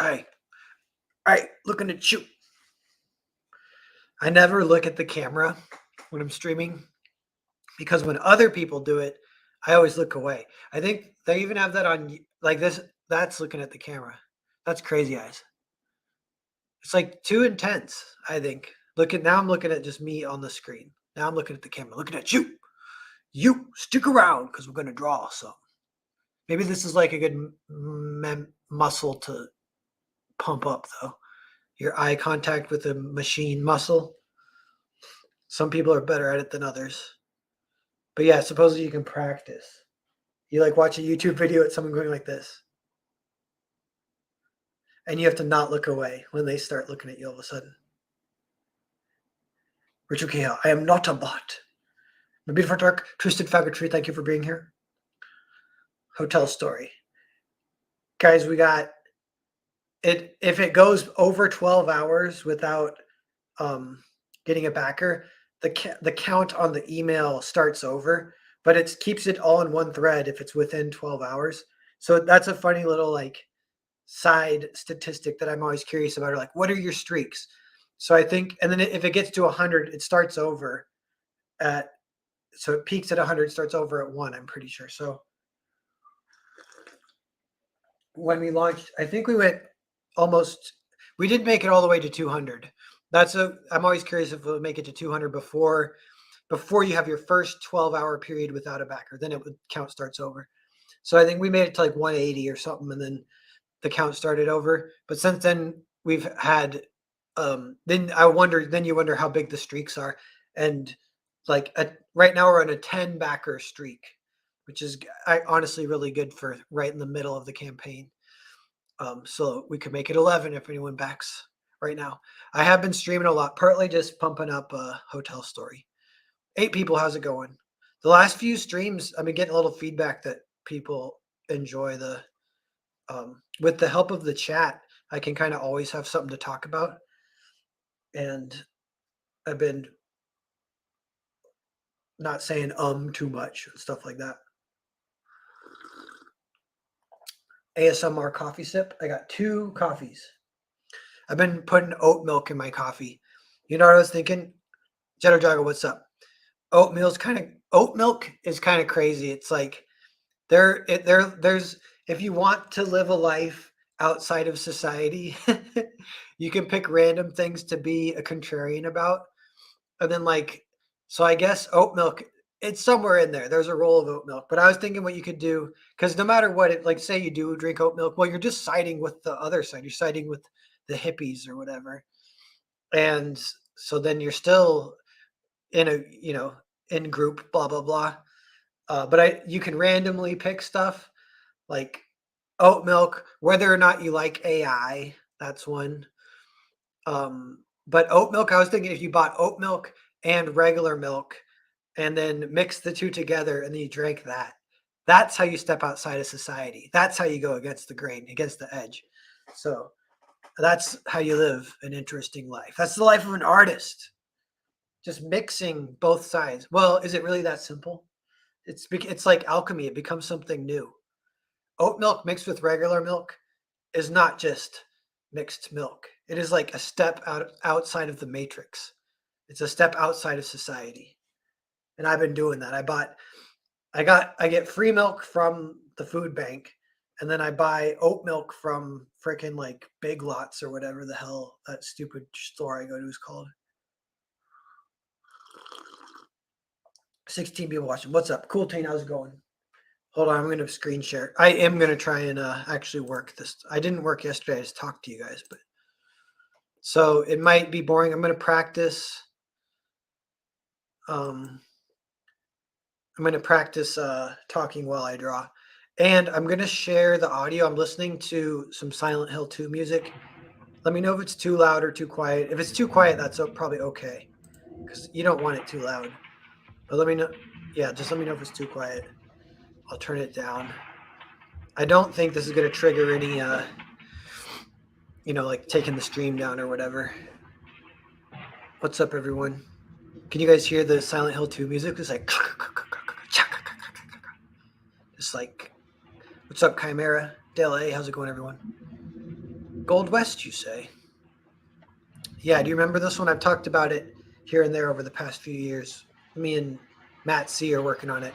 Hey, hey, looking at you. I never look at the camera when I'm streaming because when other people do it, I always look away. I think they even have that on like this. That's looking at the camera. That's crazy eyes. It's like too intense. I think. Look at now. I'm looking at just me on the screen. Now I'm looking at the camera. Looking at you. You stick around because we're gonna draw some. Maybe this is like a good muscle to pump up though. Your eye contact with the machine muscle. Some people are better at it than others. But yeah, supposedly you can practice. You like watch a YouTube video at someone going like this, and you have to not look away when they start looking at you all of a sudden. Richard Cahill, I am not a bot. My beautiful dark, twisted faggotry, thank you for being here. Hotel story. Guys, we got it. If it goes over 12 hours without getting a backer, the count on the email starts over, but it keeps it all in one thread if it's within 12 hours. So that's a funny little like side statistic that I'm always curious about. Are like, what are your streaks? So I think, and then if it gets to 100, it starts over at, so it peaks at 100, starts over at 1, I'm pretty sure. So when we launched, I think we went almost, we did make it all the way to 200. I'm always curious if we'll make it to 200 before you have your first 12-hour period without a backer. Then it would count starts over. So I think we made it to like 180 or something, and then the count started over. But since then we've had then you wonder how big the streaks are. And like right now we're on a 10 backer streak, which is honestly really good for right in the middle of the campaign. So we could make it 11 if anyone backs right now. I have been streaming a lot, partly just pumping up a hotel story. 8 people, how's it going? The last few streams, I've been getting a little feedback that people enjoy the with the help of the chat, I can kind of always have something to talk about. And I've been not saying too much, stuff like that. ASMR coffee sip. I got 2 coffees. I've been putting oat milk in my coffee. You know what I was thinking? Jetto Jogger, what's up? Oat milk is kind of crazy. It's like there's if you want to live a life outside of society, you can pick random things to be a contrarian about. And then like, so I guess oat milk, it's somewhere in there. There's a roll of oat milk. But I was thinking what you could do, because no matter what, like say you do drink oat milk, well, you're just siding with the other side. You're siding with the hippies or whatever. And so then you're still in a, in group, blah, blah, blah. But you can randomly pick stuff like oat milk, whether or not you like AI, that's one. But oat milk, I was thinking if you bought oat milk and regular milk and then mix the two together and then you drank that, that's how you step outside of society. That's how you go against the grain, against the edge. So that's how you live an interesting life. That's the life of an artist. Just mixing both sides. Well, is it really that simple? It's like alchemy. It becomes something new. Oat milk mixed with regular milk is not just mixed milk. It is like a step outside of the matrix. It's a step outside of society. And I've been doing that. I get free milk from the food bank, and then I buy oat milk from freaking like Big Lots or whatever the hell that stupid store I go to is called. 16 people watching. What's up? Cool Teen, how's it going? Hold on, I'm going to screen share. I am going to try and actually work this. I didn't work yesterday. I just talked to you guys, but so it might be boring. I'm going to practice. I'm going to practice talking while I draw. And I'm going to share the audio. I'm listening to some Silent Hill 2 music. Let me know if it's too loud or too quiet. If it's too quiet, that's probably okay, because you don't want it too loud. But let me know. Yeah, just let me know if it's too quiet. I'll turn it down. I don't think this is going to trigger any, like taking the stream down or whatever. What's up, everyone? Can you guys hear the Silent Hill 2 music? It's like, just like, what's up, Chimera? Dale A, how's it going, everyone? Goldwest, you say? Yeah, do you remember this one? I've talked about it here and there over the past few years. Me and Matt C are working on it.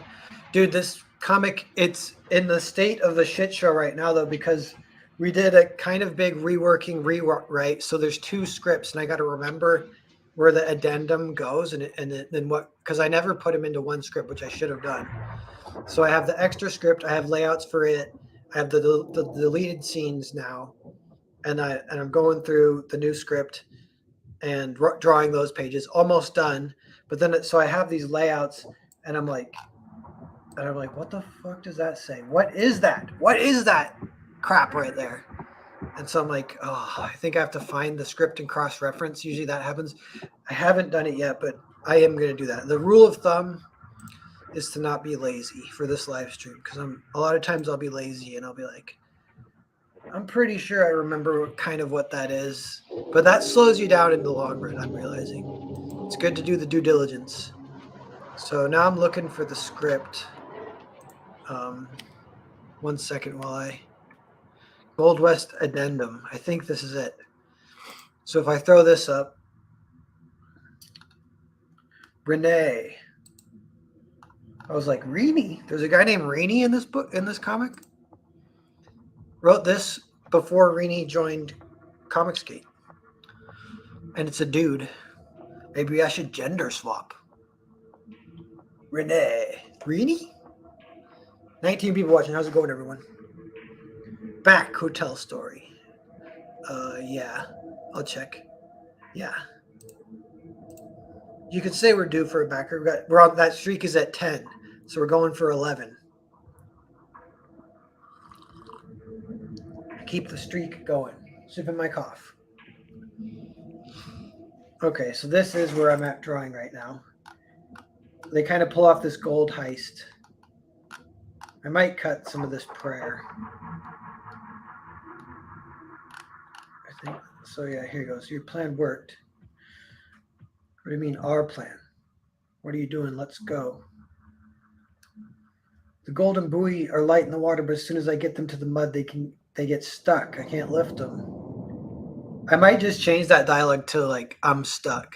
Dude, this comic, it's in the state of a shit show right now, though, because we did a kind of big reworking rewrite. So there's two scripts, and I got to remember where the addendum goes and then what, because I never put them into one script, which I should have done. So I have the extra script, I have layouts for it, I have the deleted scenes now, and I'm going through the new script and drawing those pages, almost done. But then so I have these layouts, and I'm like, what the fuck does that say? What is that? What is that crap right there? And so I'm like, oh, I think I have to find the script and cross reference. Usually that happens. I haven't done it yet, but I am going to do that. The rule of thumb is to not be lazy for this live stream, because a lot of times I'll be lazy and I'll be like, I'm pretty sure I remember kind of what that is, but that slows you down in the long run. I'm realizing it's good to do the due diligence. So now I'm looking for the script. 1 second while I Goldwest addendum. I think this is it. So if I throw this up, Renee. I was like, Reenie? There's a guy named Reenie in this book, in this comic? Wrote this before Reenie joined Comicsgate. And it's a dude. Maybe I should gender swap. Renee. Reenie? 19 people watching. How's it going, everyone? Back hotel story. Yeah. I'll check. Yeah. You could say we're due for a backer. We're on, that streak is at 10. So we're going for 11. Keep the streak going. Sipping my cough. Okay, so this is where I'm at drawing right now. They kind of pull off this gold heist. I might cut some of this prayer. I think so. Yeah, here goes. Your plan worked. What do you mean, our plan? What are you doing? Let's go. The golden buoy are light in the water, but as soon as I get them to the mud, they get stuck. I can't lift them. I might just change that dialogue to like, I'm stuck.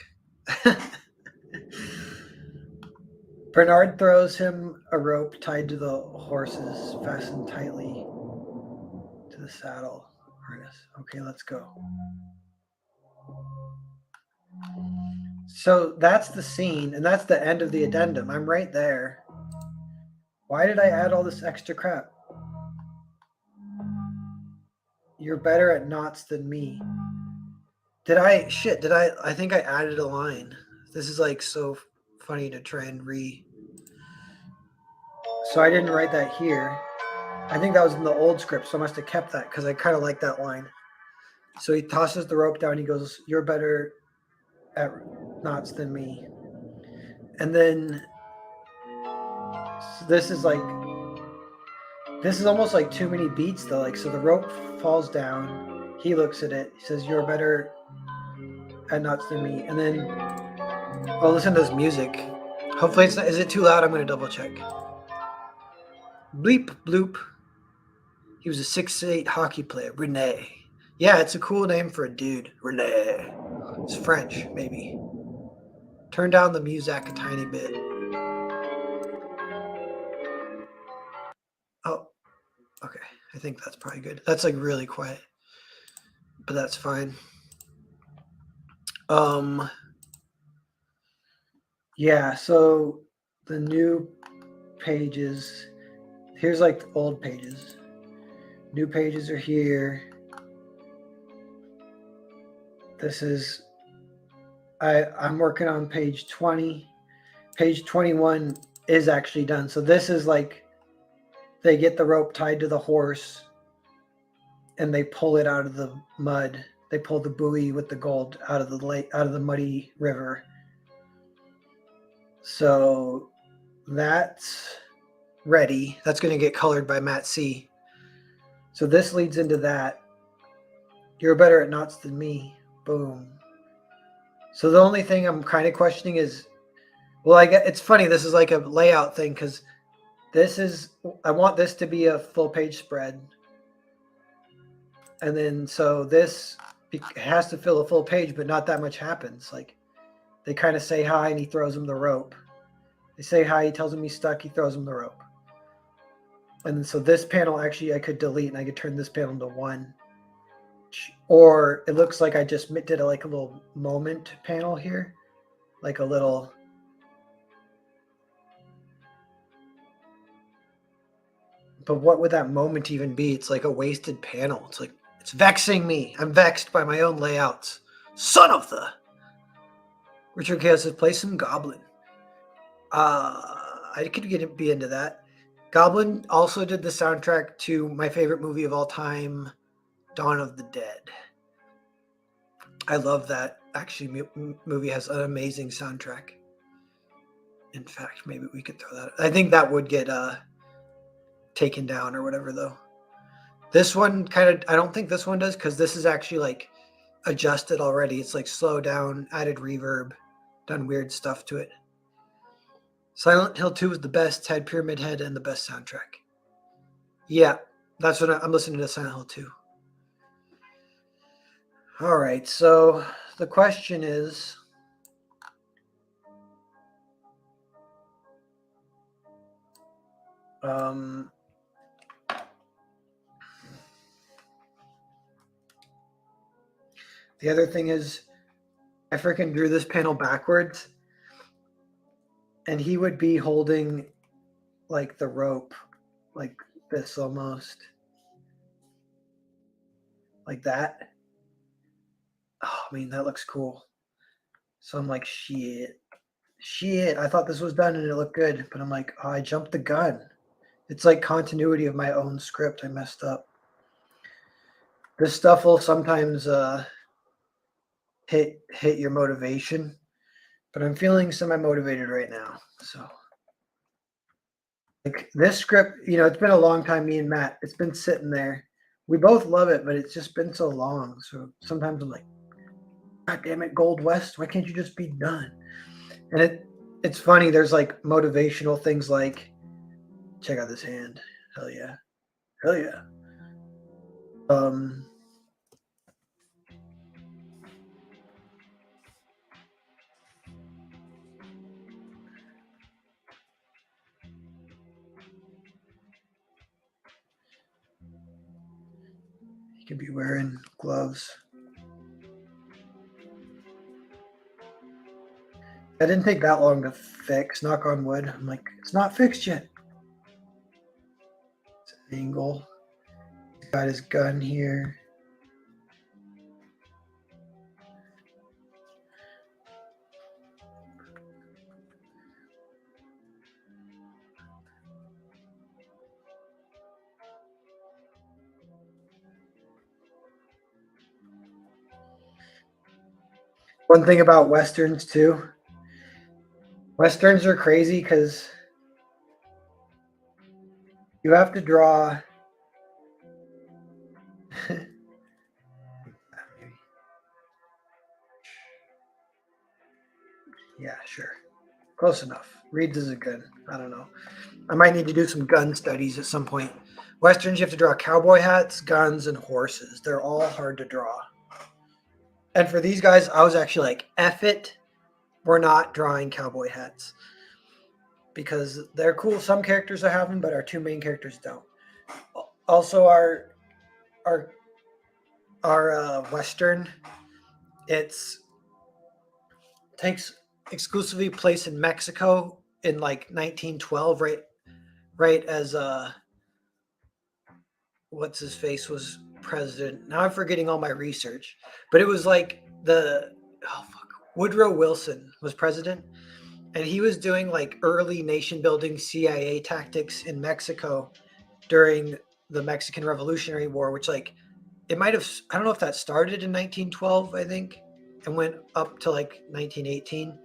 Bernard throws him a rope tied to the horses, fastened tightly to the saddle harness. Okay, let's go. So that's the scene, and that's the end of the addendum. I'm right there. Why did I add all this extra crap? You're better at knots than me. I think I added a line. This is like so funny to try and So I didn't write that here. I think that was in the old script, so I must have kept that because I kind of like that line. So he tosses the rope down. He goes, you're better at knots than me. And then so this is almost like too many beats though. Like, so the rope falls down. He looks at it. He says, you're better at knots than me. And then, oh, listen to this music. Hopefully it's not, is it too loud? I'm going to double check. Bleep, bloop. He was a 6'8" hockey player, Renee. Yeah, it's a cool name for a dude, Renee. It's French, maybe. Turn down the music a tiny bit. Oh, okay. I think that's probably good. That's like really quiet, but that's fine. Yeah, so the new pages, here's like the old pages. New pages are here. This is, I'm working on page 20. Page 21 is actually done. So this is like, they get the rope tied to the horse and they pull it out of the mud. They pull the buoy with the gold out of the lake, out of the muddy river. So that's ready. That's going to get colored by Matt C. So this leads into that. You're better at knots than me. Boom. So the only thing I'm kind of questioning is, well, it's funny. This is like a layout thing because I want this to be a full page spread. And then so this has to fill a full page, but not that much happens. Like they kind of say hi and he throws him the rope. They say hi, he tells him he's stuck, he throws him the rope. And then so this panel actually I could delete and I could turn this panel into one. Or it looks like I just did a little moment panel here, like a little. But what would that moment even be? It's like a wasted panel. It's like, it's vexing me. I'm vexed by my own layouts. Son of the. Richard Chaos says, play some Goblin. I could be into that. Goblin also did the soundtrack to my favorite movie of all time, Dawn of the Dead. I love that. Actually, movie has an amazing soundtrack. In fact, maybe we could throw that. I think that would get taken down or whatever, though. This one kind of, I don't think this one does, because this is actually like adjusted already. It's like slow down, added reverb, done weird stuff to it. Silent Hill 2 was the best, had Pyramid Head and the best soundtrack. Yeah, that's what I'm listening to Silent Hill 2. All right, so the question is, the other thing is, I freaking drew this panel backwards, and he would be holding like the rope, like this almost, like that. Oh, I mean, that looks cool. So I'm like, shit. I thought this was done and it looked good, but I'm like, oh, I jumped the gun. It's like continuity of my own script. I messed up. This stuff will sometimes hit your motivation, but I'm feeling semi-motivated right now. So, like this script, it's been a long time. Me and Matt, it's been sitting there. We both love it, but it's just been so long. So sometimes I'm like, God damn it, Goldwest, why can't you just be done? And it's funny. There's like motivational things like, check out this hand. Hell yeah. Hell yeah. You could be wearing gloves. That didn't take that long to fix, knock on wood. I'm like, it's not fixed yet. It's an angle. He's got his gun here. One thing about Westerns too. Westerns are crazy because you have to draw. Yeah, sure. Close enough. Reeds is a good. I don't know. I might need to do some gun studies at some point. Westerns, you have to draw cowboy hats, guns, and horses. They're all hard to draw. And for these guys, I was actually like, F it. We're not drawing cowboy hats. Because they're cool. Some characters I have them, but our two main characters don't. Also, our Western, it's takes exclusively place in Mexico in like 1912, right as what's his face was president. Now I'm forgetting all my research, but it was like Woodrow Wilson was president, and he was doing like early nation building CIA tactics in Mexico during the Mexican Revolutionary War, which like it might have, I don't know if that started in 1912, I think, and went up to like 1918.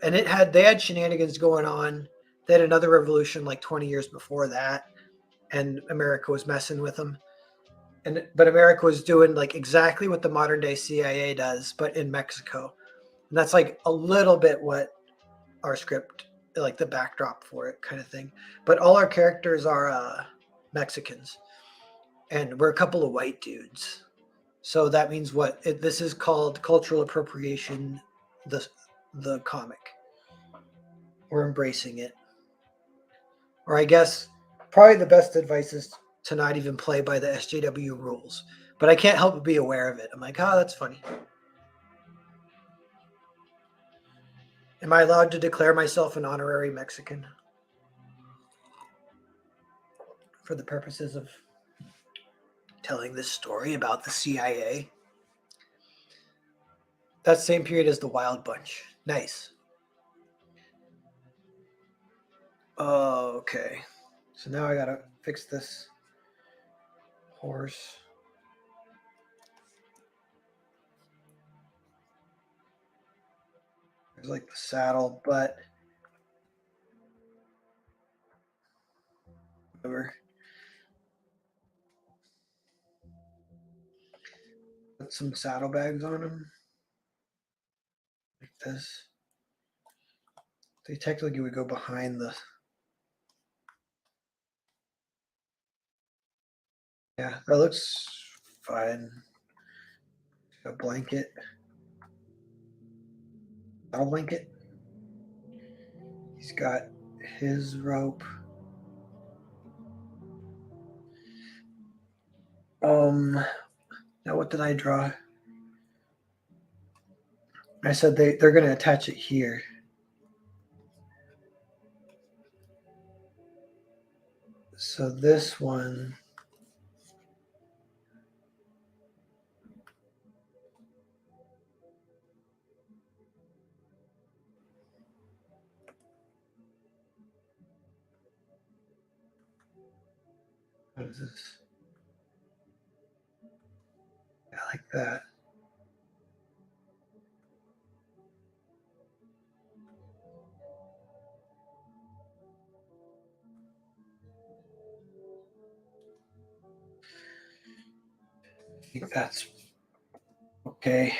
And they had shenanigans going on. They had another revolution like 20 years before that, and America was messing with them. But America was doing like exactly what the modern day CIA does, but in Mexico. And that's like a little bit what our script, like the backdrop for it, kind of thing. But all our characters are Mexicans, and we're a couple of white dudes. So that means what? This is called cultural appropriation. The the comic. We're embracing it. Or I guess probably the best advice is to not even play by the SJW rules. But I can't help but be aware of it. I'm like, oh, that's funny. Am I allowed to declare myself an honorary Mexican for the purposes of telling this story about the CIA? That same period as the Wild Bunch. Nice. Okay. So now I gotta fix this horse. There's like the saddle, but whatever. Put some saddlebags on him. Like this. They technically would go behind the. Yeah, that looks fine. A blanket. Saddle blanket. He's got his rope. Now what did I draw? I said they're going to attach it here. So this one. What is this? I like that. I think that's okay.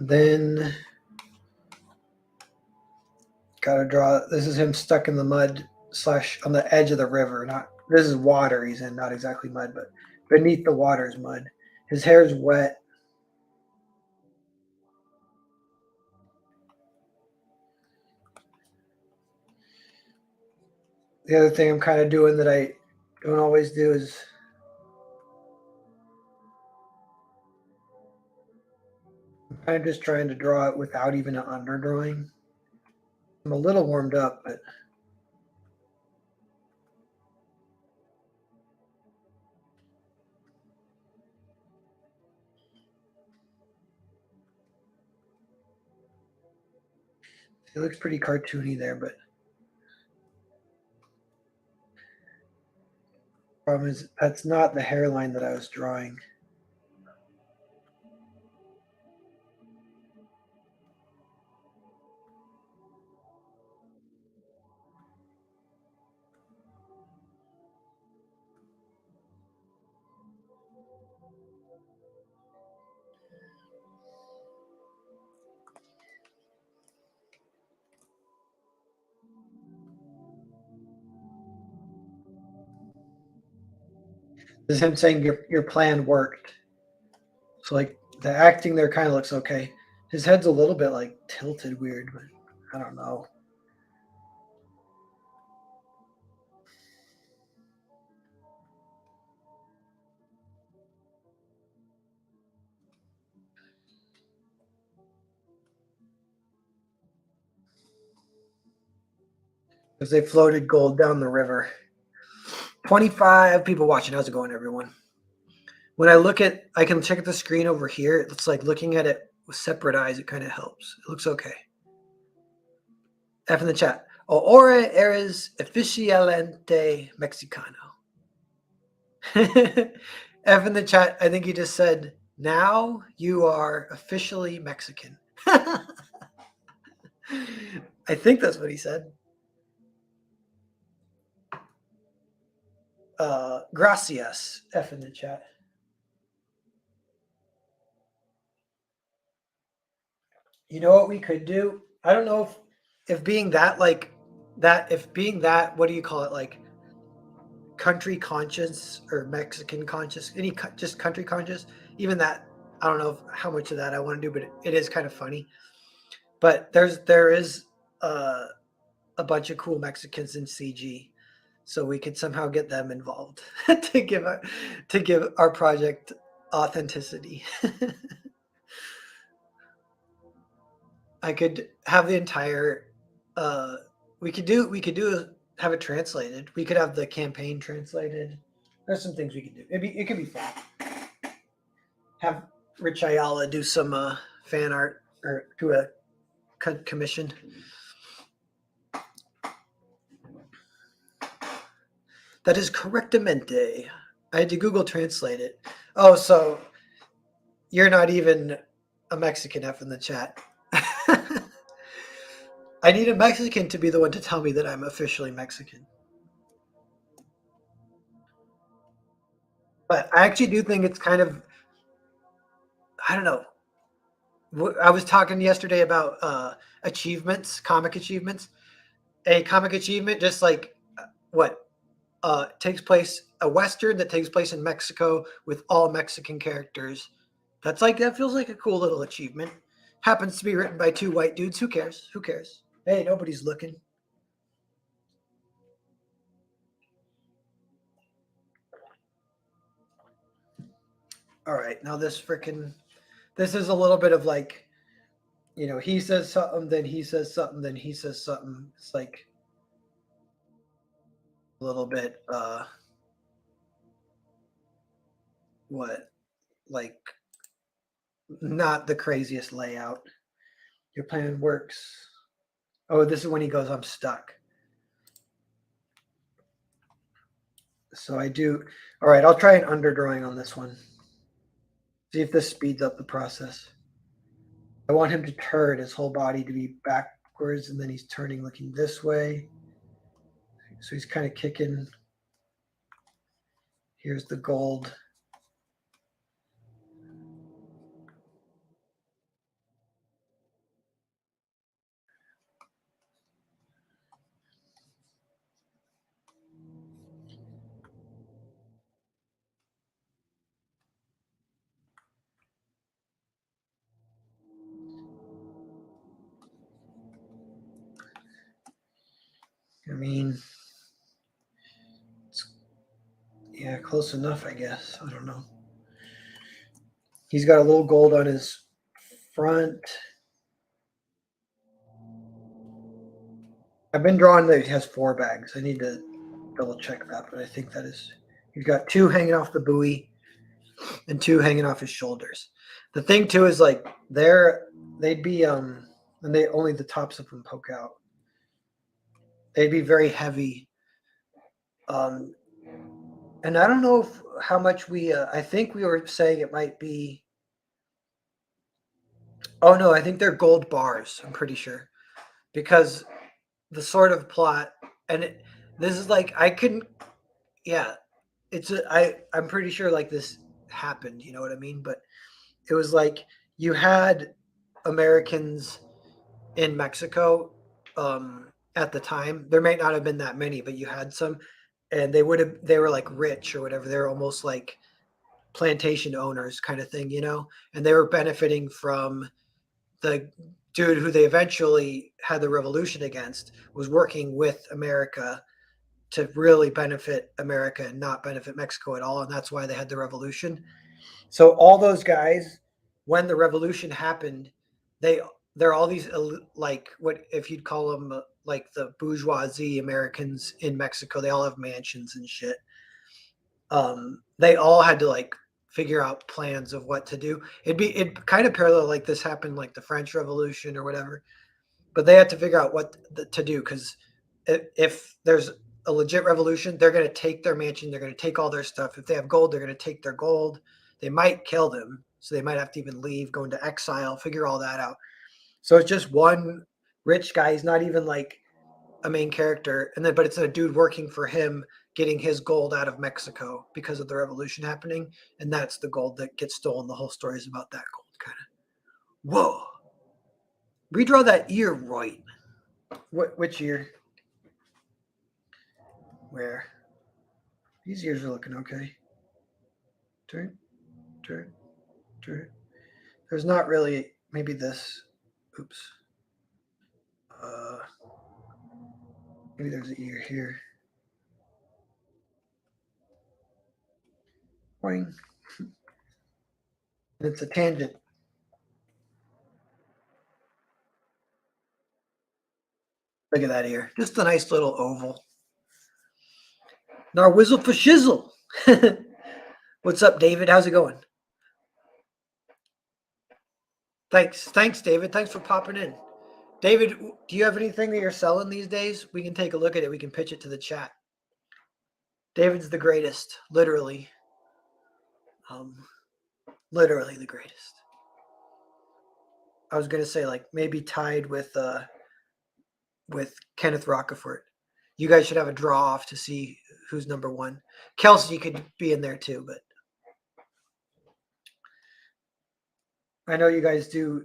Then gotta draw. This is him stuck in the mud / on the edge of the river. Not this is water he's in, not exactly mud, but beneath the water is mud. His hair is wet. The other thing I'm kind of doing that I don't always do is I'm kind of just trying to draw it without even an underdrawing. I'm a little warmed up, but it looks pretty cartoony there. But problem is that's not the hairline that I was drawing. This is him saying your plan worked. So like the acting there kind of looks okay. His head's a little bit like tilted weird, but I don't know. Because they floated gold down the river. 25 people watching. How's it going, everyone? When I can check the screen over here. It's like looking at it with separate eyes. It kind of helps. It looks okay. F in the chat. Ahora eres oficialmente Mexicano. F in the chat. I think he just said, now you are officially Mexican. I think that's what he said. Gracias. F in the chat. You know what we could do? I don't know if being that like that if being that, what do you call it, like country conscious or Mexican conscious, just country conscious, even that, I don't know how much of that I want to do, but it is kind of funny. But there is uh, a bunch of cool Mexicans in CG, so we could somehow get them involved to give our project authenticity. I could have the entire. Uh, we could do have it translated. We could have the campaign translated. There's some things we could do. It could be fun. Have Rich Ayala do some fan art or do a commission. That is correctamente. I had to Google Translate it. Oh, so you're not even a Mexican F in the chat. I need a Mexican to be the one to tell me that I'm officially Mexican. But I actually do think it's kind of, I don't know. I was talking yesterday about achievements, comic achievements. A comic achievement, just like what takes place, a Western that takes place in Mexico with all Mexican characters. That feels like a cool little achievement. Happens to be written by two white dudes. Who cares? Who cares? Hey, nobody's looking. All right, now this is a little bit of like, he says something, then he says something, then he says something. It's like a little bit what, like, not the craziest layout. Your plan works. Oh, this is when he goes, I'm stuck. So I do. All right, I'll try an underdrawing on this one. See if this speeds up the process. I want him to turn his whole body to be backwards, and then he's turning looking this way. So he's kind of kicking. Here's the gold. I mean, yeah, close enough, I guess. I don't know. He's got a little gold on his front. I've been drawing that he has 4 bags. I need to double check that, but I think that is. He's got 2 hanging off the buoy and 2 hanging off his shoulders. The thing too is like they'd be and they only the tops of them poke out. They'd be very heavy. Um, and I don't know how much we. I think we were saying it might be. Oh no, I think they're gold bars. I'm pretty sure because the sort of plot and this is like I couldn't. Yeah, I'm pretty sure like this happened. You know what I mean? But it was like you had Americans in Mexico at the time. There may not have been that many, but you had some, and they were like rich or whatever. They're almost like plantation owners kind of thing, and they were benefiting from the dude who they eventually had the revolution against was working with America to really benefit America and not benefit Mexico at all, and that's why they had the revolution. So all those guys, when the revolution happened, they they're all these like what if you'd call them like the bourgeoisie Americans in Mexico. They all have mansions and shit. They all had to like figure out plans of what to do. It kind of parallel like this happened like the French Revolution or whatever, but they had to figure out what to do because if there's a legit revolution, they're going to take their mansion, they're going to take all their stuff. If they have gold, they're going to take their gold. They might kill them, so they might have to even leave, go into exile, figure all that out. So it's just one rich guy. He's not even like a main character, and then but it's a dude working for him, getting his gold out of Mexico because of the revolution happening, and that's the gold that gets stolen. The whole story is about that gold, kind of. Whoa! Redraw that ear right. Which ear? where these ears are looking okay. Turn, turn, turn. There's not really, maybe this. Oops. Uh, Maybe there's an ear here. Boing. And it's a tangent. Look at that ear. Just a nice little oval. Narwizzle for shizzle. What's up, David? How's it going? Thanks, David. Thanks for popping in. David, do you have anything that you're selling these days? We can take a look at it. We can pitch it to the chat. David's the greatest, literally. Literally the greatest. I was gonna say like maybe tied with Kenneth Rockefort. You guys should have a draw off to see who's number one. Kelsey could be in there too, but I know you guys do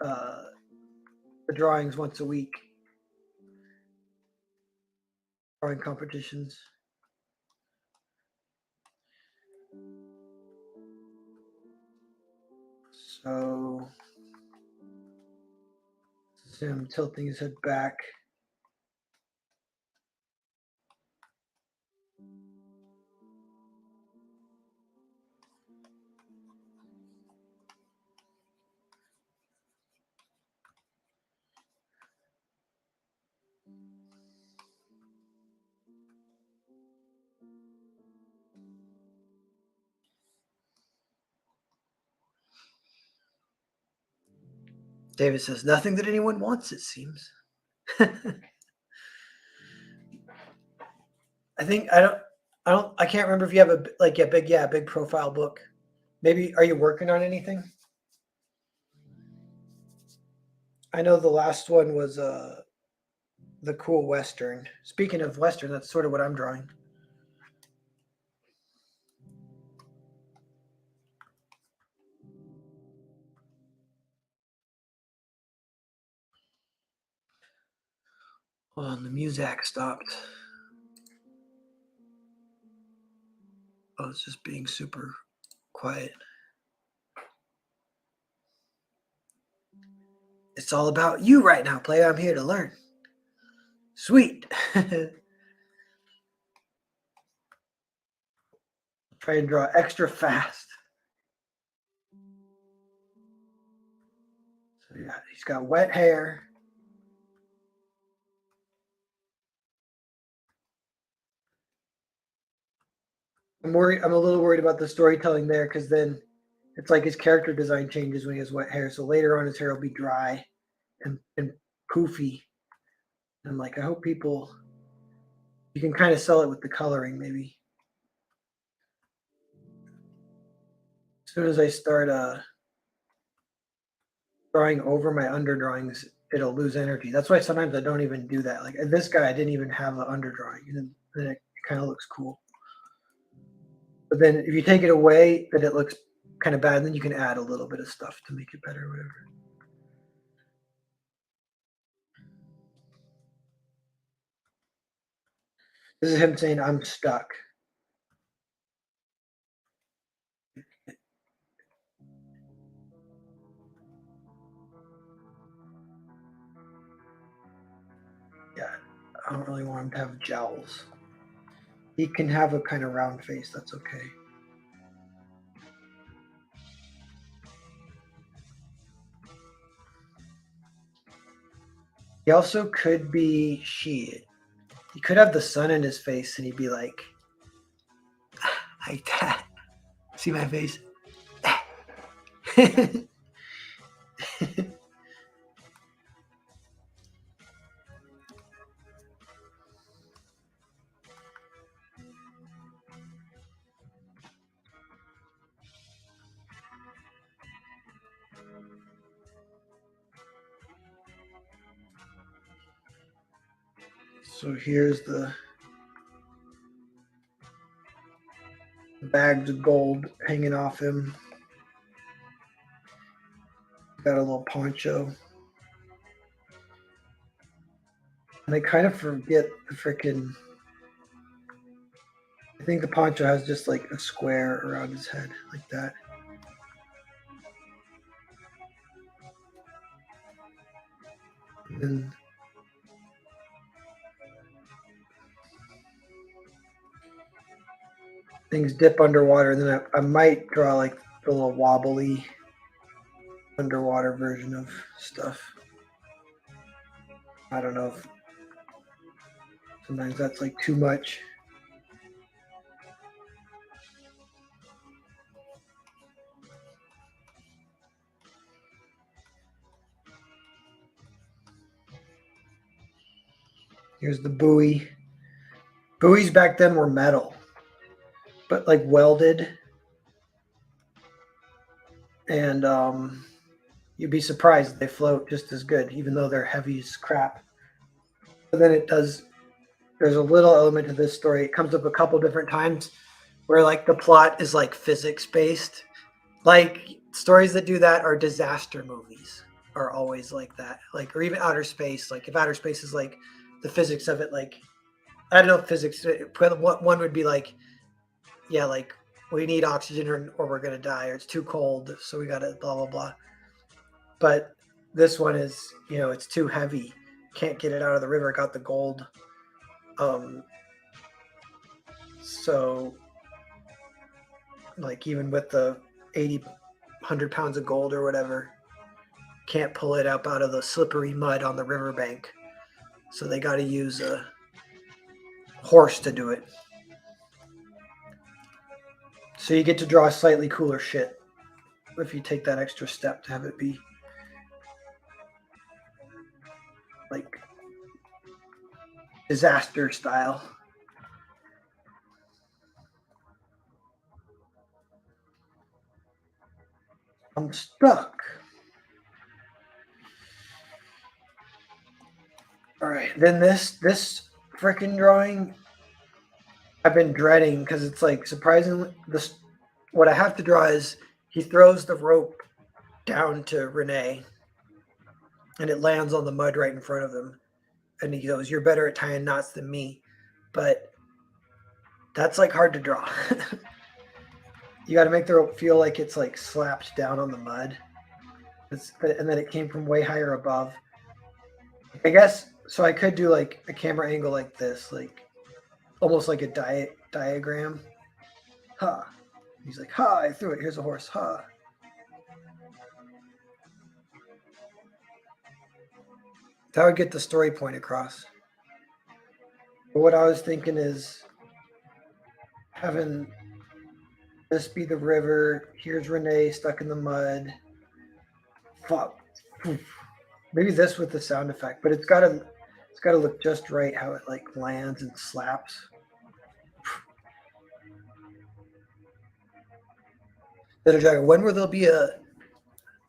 the drawings once a week, drawing competitions. So, see him tilting his head back. David says, nothing that anyone wants, it seems. I can't remember if you have a big profile book. Maybe, are you working on anything? I know the last one was the cool Western. Speaking of Western, that's sort of what I'm drawing. Oh, and the music stopped. Oh, it's just being super quiet. It's all about you right now, player. I'm here to learn. Sweet. Try and draw extra fast. So yeah, he's got wet hair. I'm a little worried about the storytelling there because then it's like his character design changes when he has wet hair. So later on, his hair will be dry and poofy. And I'm like, I hope you can kind of sell it with the coloring maybe. As soon as I start drawing over my underdrawings, it'll lose energy. That's why sometimes I don't even do that. Like this guy, I didn't even have an underdrawing, and then it kind of looks cool. But then if you take it away, then it looks kind of bad. And then you can add a little bit of stuff to make it better or whatever. This is him saying, I'm stuck. Yeah, I don't really want him to have jowls. He can have a kind of round face. That's okay. He also could be He could have the sun in his face and he'd be like that. See my face? So here's the bags of gold hanging off him. Got a little poncho. And I kind of forget the freaking I think the poncho has just like a square around his head, like that. And things dip underwater, and then I might draw like the little wobbly underwater version of stuff. I don't know if sometimes that's like too much. Here's the buoy. Buoys back then were metal, but like welded, and you'd be surprised they float just as good, even though they're heavy as crap. But then it does. There's a little element to this story. It comes up a couple different times where like the plot is like physics based. Like stories that do that are disaster movies are always like that. Like or even outer space. Like if outer space is like the physics of it, like I don't know if physics. One would be like, yeah, like we need oxygen or we're gonna die, or it's too cold, so we gotta blah blah blah. But this one is, it's too heavy. Can't get it out of the river. Got the gold. Um, so like even with the 80, 100 pounds of gold or whatever, can't pull it up out of the slippery mud on the riverbank. So they got to use a horse to do it. So you get to draw slightly cooler shit if you take that extra step to have it be like disaster style. I'm stuck. All right, then this freaking drawing I've been dreading because it's like surprisingly this. What I have to draw is he throws the rope down to Renee, and it lands on the mud right in front of him, and he goes, "You're better at tying knots than me," but that's like hard to draw. You got to make the rope feel like it's like slapped down on the mud, and then it came from way higher above. I guess so. I could do like a camera angle like this, like almost like a diagram. Ha! He's like, ha! I threw it. Here's a horse. Ha! That would get the story point across. But what I was thinking is having this be the river. Here's Renee stuck in the mud. Fuck. Maybe this with the sound effect, but it's gotta look just right how it like lands and slaps. Little Dragon, when will there be a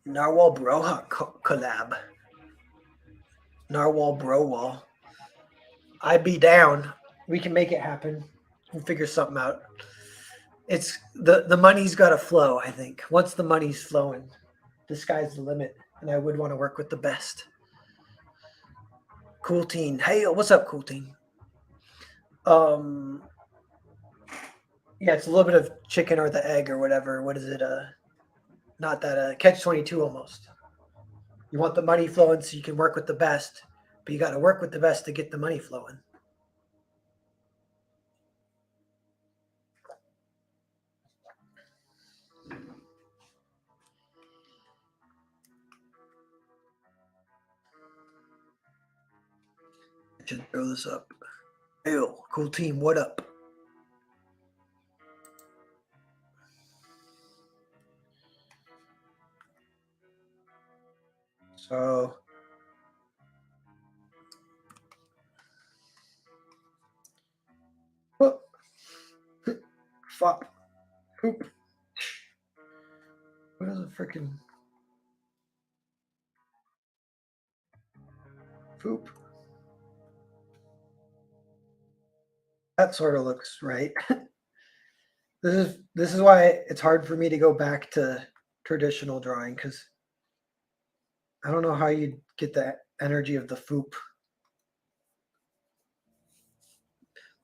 Narwhal Broha collab? Narwhal Browal. I'd be down. We can make it happen. We'll figure something out. It's the money's got to flow. I think once the money's flowing, the sky's the limit, and I would want to work with the best. Cool Teen, hey, what's up, Cool Teen? Um, yeah, it's a little bit of chicken or the egg or whatever. What is it? Not that catch 22 almost. You want the money flowing so you can work with the best, but you got to work with the best to get the money flowing. I should throw this up. Ew, Cool Team, what up? So whoop, flop, poop. What is a freaking poop? That sort of looks right. This is why it's hard for me to go back to traditional drawing because I don't know how you get the energy of the foop.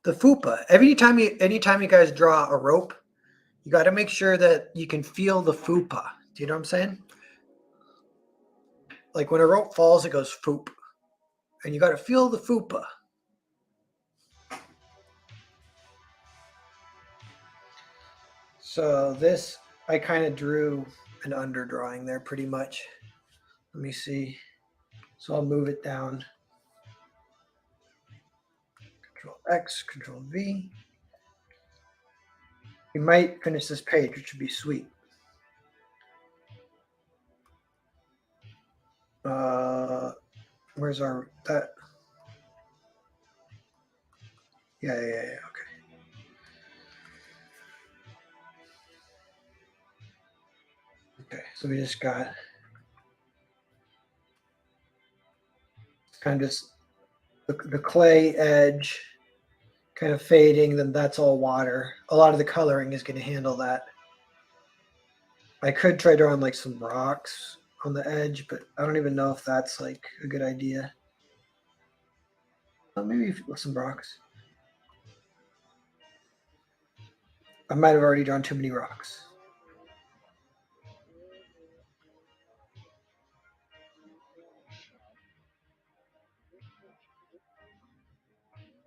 The fupa. Anytime you guys draw a rope, you got to make sure that you can feel the fupa. Do you know what I'm saying? Like when a rope falls, it goes foop, and you got to feel the fupa. So this, I kind of drew an underdrawing there pretty much. Let me see. So I'll move it down. Control X, Control V. We might finish this page, which would be sweet. Where's our that? Yeah, okay. Okay, so we just got kind of just the clay edge kind of fading, then that's all water. A lot of the coloring is going to handle that. I could try drawing like some rocks on the edge, but I don't even know if that's like a good idea. Well, maybe some rocks. I might have already drawn too many rocks.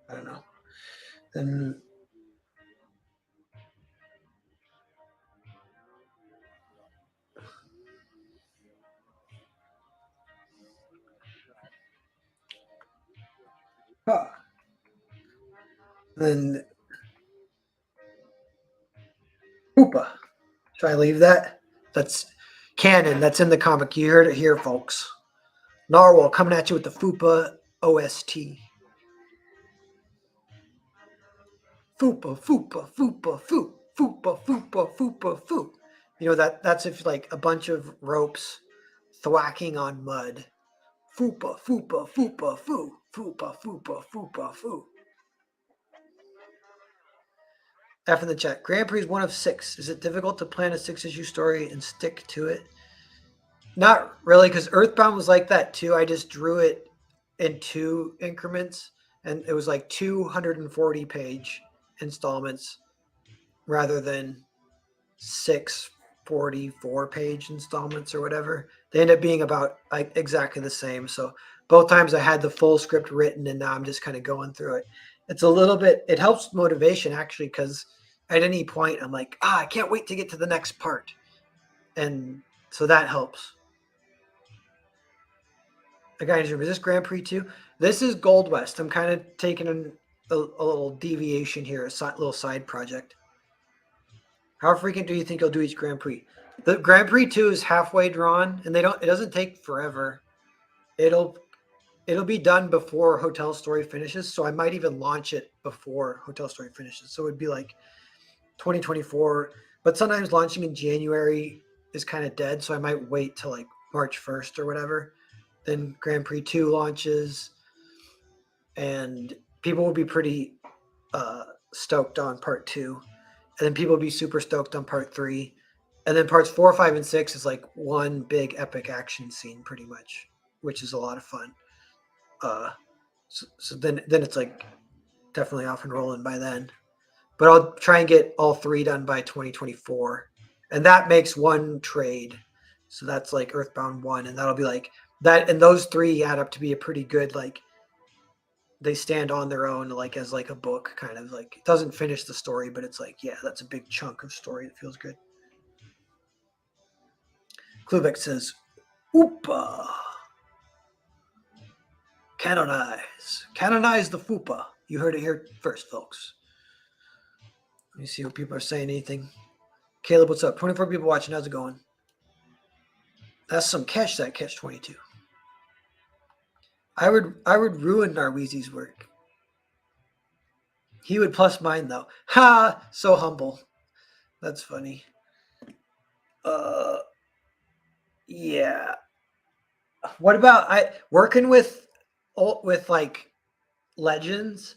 I don't know. Then then Hoopa. Should I leave that? That's canon. That's in the comic. You heard it here, folks. Narwhal coming at you with the Fupa OST. Fupa, Fupa, Fupa, Foop, Fupa, Fupa, Fupa, Foop. You know that's if like a bunch of ropes thwacking on mud. Fupa, Fupa, Fupa, Foo, Fupa, Fupa, Fupa, Foo. F in the chat. Grand Prix is one of 6. Is it difficult to plan a 6-issue story and stick to it? Not really, because Earthbound was like that too. I just drew it in 2 increments, and it was like 240-page installments rather than 6 44-page installments or whatever. They end up being about like exactly the same. So both times I had the full script written, and now I'm just kind of going through it. It's a little bit. It helps motivation actually, because at any point I'm like, I can't wait to get to the next part, and so that helps. Is this Grand Prix 2? This is Goldwest. I'm kind of taking a little deviation here, a little side project. How frequent do you think you'll do each Grand Prix? The Grand Prix 2 is halfway drawn, and it doesn't take forever. It'll be done before Hotel Story finishes, so I might even launch it before Hotel Story finishes. So it'd be like 2024, but sometimes launching in January is kind of dead, so I might wait till like March 1st or whatever. Then Grand Prix 2 launches, and people will be pretty stoked on part 2, and then people will be super stoked on part 3, and then parts 4, 5, and 6 is like one big epic action scene pretty much, which is a lot of fun. So then it's like definitely off and rolling by then. But I'll try and get all 3 done by 2024, and that makes one trade. So that's like Earthbound 1, and that'll be like that, and those 3 add up to be a pretty good, like, they stand on their own, like as like a book, kind of like it doesn't finish the story, but it's like, yeah, that's a big chunk of story that feels good. Klubek says, "Oopa, canonize the fupa." You heard it here first, folks. Let me see what people are saying. Anything? Caleb, what's up? 24 people watching. How's it going? That's some catch. That catch 22. I would ruin Narweezy's work. He would plus mine though. Ha! So humble. That's funny. Yeah. What about working with like legends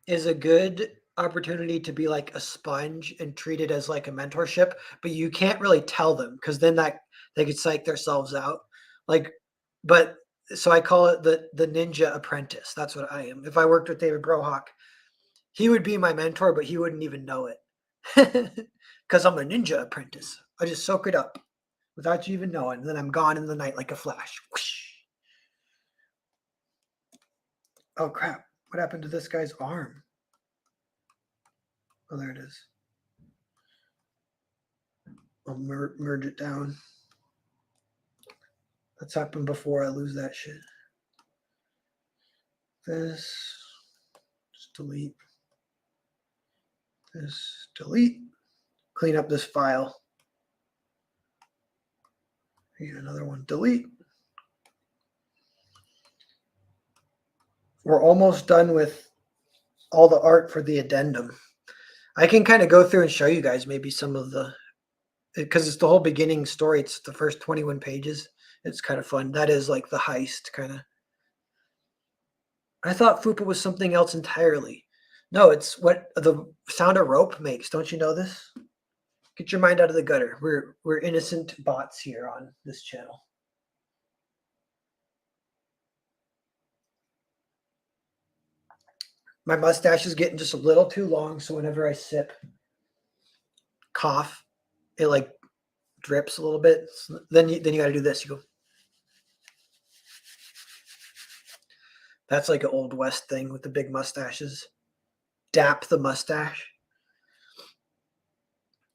is a good opportunity to be like a sponge and treat it as like a mentorship, but you can't really tell them because then that they could psych themselves out. Like, but so I call it the ninja apprentice. That's what I am. If I worked with David Brohawk, He would be my mentor, but he wouldn't even know it. Because I'm a ninja apprentice. I just soak it up without you even knowing. And then I'm gone in the night like a flash. Whoosh. Oh, crap. What happened to this guy's arm? Oh, there it is. I'll merge it down. That's happened before. I lose that shit. This. Just delete. This. Delete. Clean up this file. Here, another one. Delete. We're almost done with all the art for the addendum. I can kind of go through and show you guys maybe some of the, because it's the whole beginning story. It's the first 21 pages. It's kind of fun. That is like the heist kind of. I thought Fupa was something else entirely. No, it's what the sound of rope makes. Don't you know this? Get your mind out of the gutter. We're innocent bots here on this channel. My mustache is getting just a little too long, so whenever I sip, cough, it like drips a little bit. So then you got to do this. You go. That's like an old West thing with the big mustaches. Dap the mustache.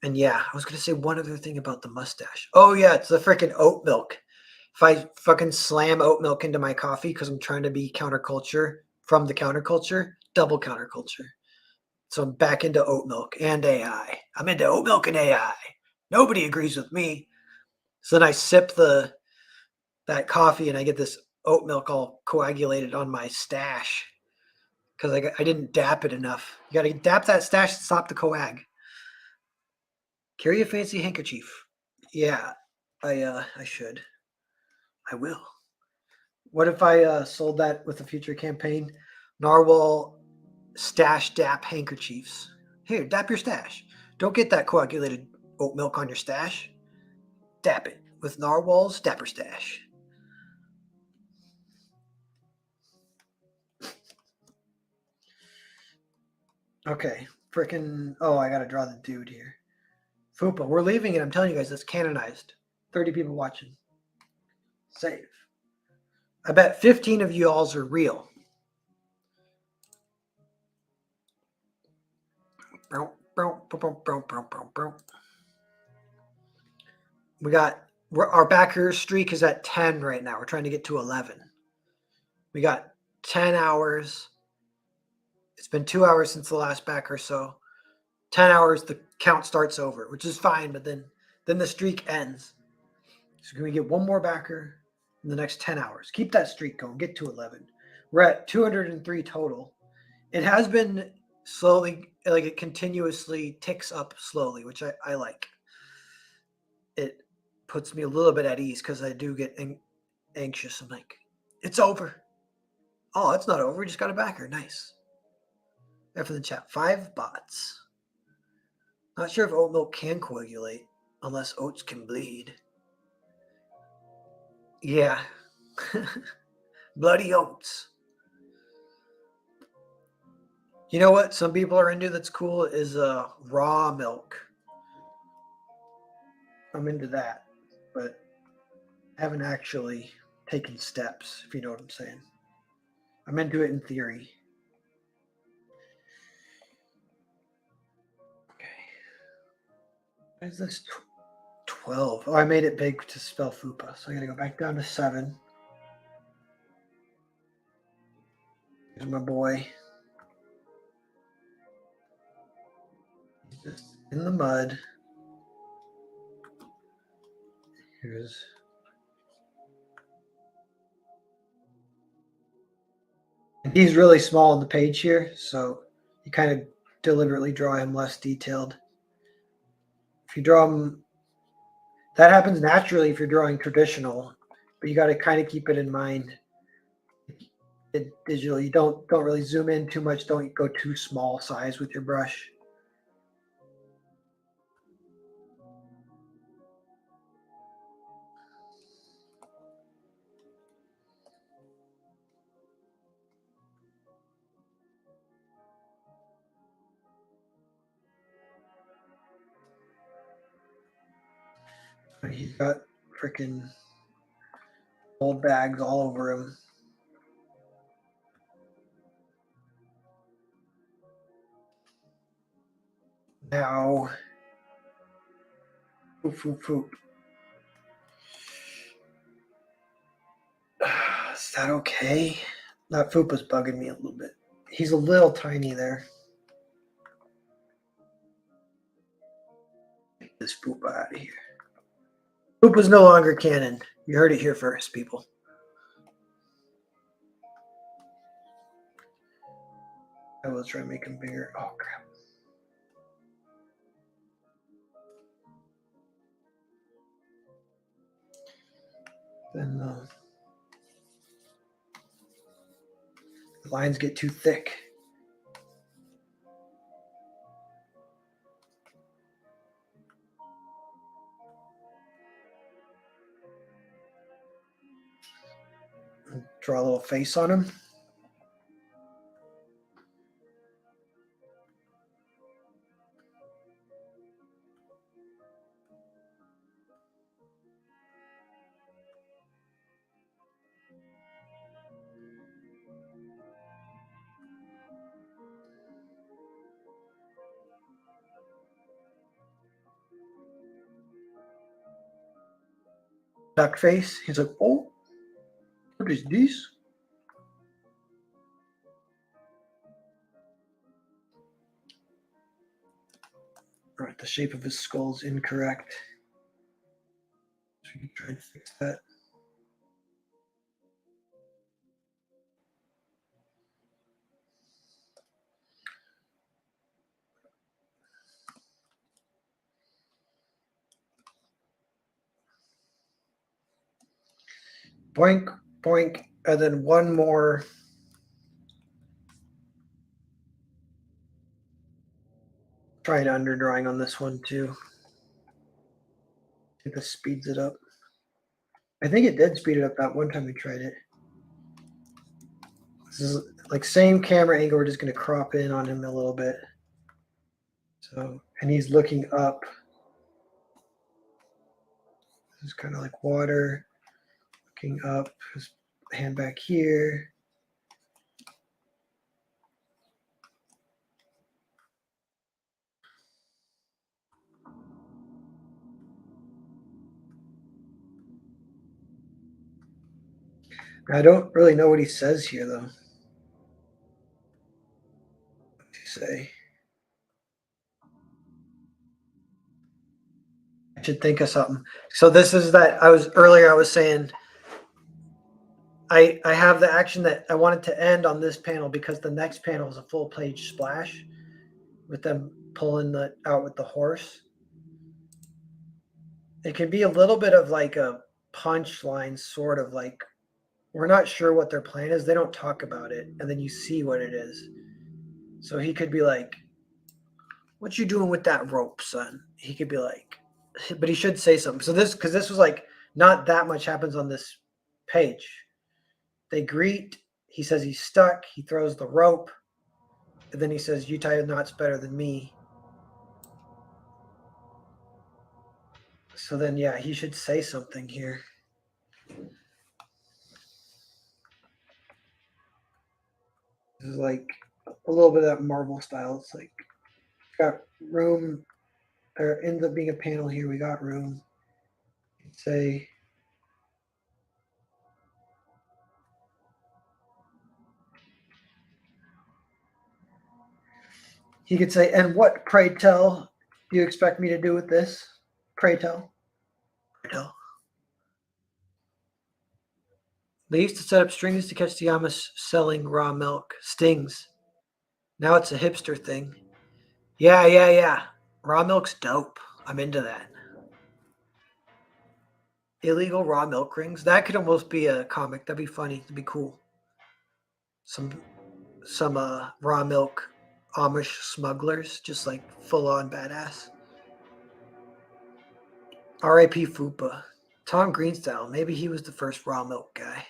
And yeah, I was gonna say one other thing about the mustache. Oh yeah, it's the freaking oat milk. If I fucking slam oat milk into my coffee because I'm trying to be counterculture from the counterculture, double counterculture. So I'm back into oat milk and AI. I'm into oat milk and AI. Nobody agrees with me. So then I sip that coffee and I get this oat milk all coagulated on my stash because I didn't dap it enough. You got to dap that stash to stop the coag. Carry a fancy handkerchief. Yeah, I should. I will. What if I sold that with a future campaign? Narwhal stash dap handkerchiefs. Here, dap your stash. Don't get that coagulated oat milk on your stash. Dap it with Narwhal's Dapper Stash. Okay, freaking. Oh, I gotta draw the dude here. Fupa, we're leaving it. I'm telling you guys, it's canonized. 30 people watching. Save. I bet 15 of you alls are real. We got our backer streak is at 10 right now. We're trying to get to 11. We got 10 hours. It's been 2 hours since the last backer, so 10 hours the count starts over, which is fine, but then the streak ends. So can we get one more backer in the next 10 hours? Keep that streak going. Get to 11. We're at 203 total. It has been slowly, like it continuously ticks up slowly, which I like. It puts me a little bit at ease because I do get anxious. I'm like, it's over. Oh, it's not over. We just got a backer. Nice. After the chat, 5 bots. Not sure if oat milk can coagulate unless oats can bleed. Yeah. Bloody oats. You know what some people are into that's cool is raw milk. I'm into that, but haven't actually taken steps, if you know what I'm saying. I'm into it in theory. Okay. Why is this 12? Oh, I made it big to spell FUPA, so I gotta go back down to 7. Here's my boy. He's just in the mud. Here's. And he's really small on the page here, so you kind of deliberately draw him less detailed. If you draw him, that happens naturally if you're drawing traditional, but you got to kind of keep it in mind. Digital, you don't really zoom in too much. Don't go too small size with your brush. He's got freaking old bags all over him. Now, foop. Is that okay? That foop is bugging me a little bit. He's a little tiny there. Get this foop out of here. Foop is no longer canon. You heard it here first, people. I will try to make him bigger. Oh, crap. Then the lines get too thick. Draw a little face on him. Duck face. He's like, oh, what is this? All right, the shape of his skull is incorrect. So we can try and fix that. Boink, boink, and then one more. Try an underdrawing on this one too. See if this speeds it up. I think it did speed it up that one time we tried it. This is like same camera angle. We're just going to crop in on him a little bit. So, and he's looking up. This is kind of like water. Looking up. His hand back here. I don't really know what he says here, though. What does he say? I should think of something. So this is that I was saying I have the action that I wanted to end on this panel because the next panel is a full page splash with them pulling out with the horse. It can be a little bit of like a punchline, sort of like we're not sure what their plan is. They don't talk about it, and then you see what it is. So he could be like, "What you doing with that rope, son?" He could be like, but he should say something. So because this was like not that much happens on this page. They greet. He says he's stuck. He throws the rope, and then he says, "You tie knots better than me." So then, yeah, he should say something here. This is like a little bit of that Marvel style. It's like got room. There ends up being a panel here. We got room. Say. He could say, "And what, pray tell, do you expect me to do with this? Pray tell." Pray tell. They used to set up strings to catch the Amish selling raw milk. Stings. Now it's a hipster thing. Yeah. Raw milk's dope. I'm into that. Illegal raw milk rings. That could almost be a comic. That'd be funny. That'd be cool. Some raw milk Amish smugglers, just like full on badass. R.I.P. Fupa. Tom Greenstyle. Maybe he was the first raw milk guy.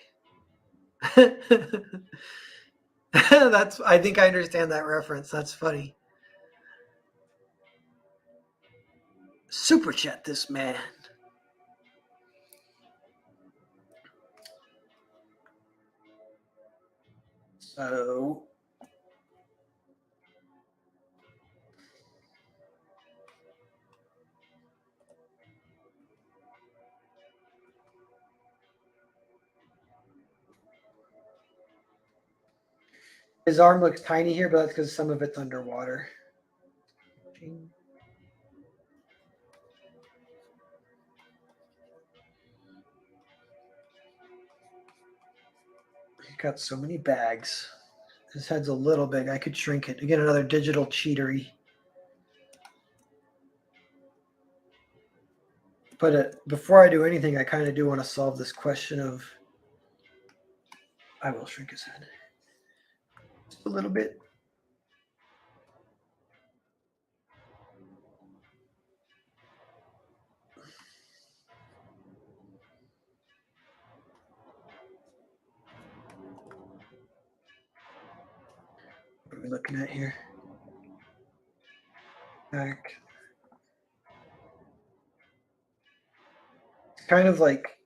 I think I understand that reference. That's funny. Super chat this man. So his arm looks tiny here, but that's because some of it's underwater. He's got so many bags. His head's a little big. I could shrink it. Again, another digital cheatery. But before I do anything, I kind of do want to solve this question of. I will shrink his head just a little bit. What are we looking at here? Back. It's kind of like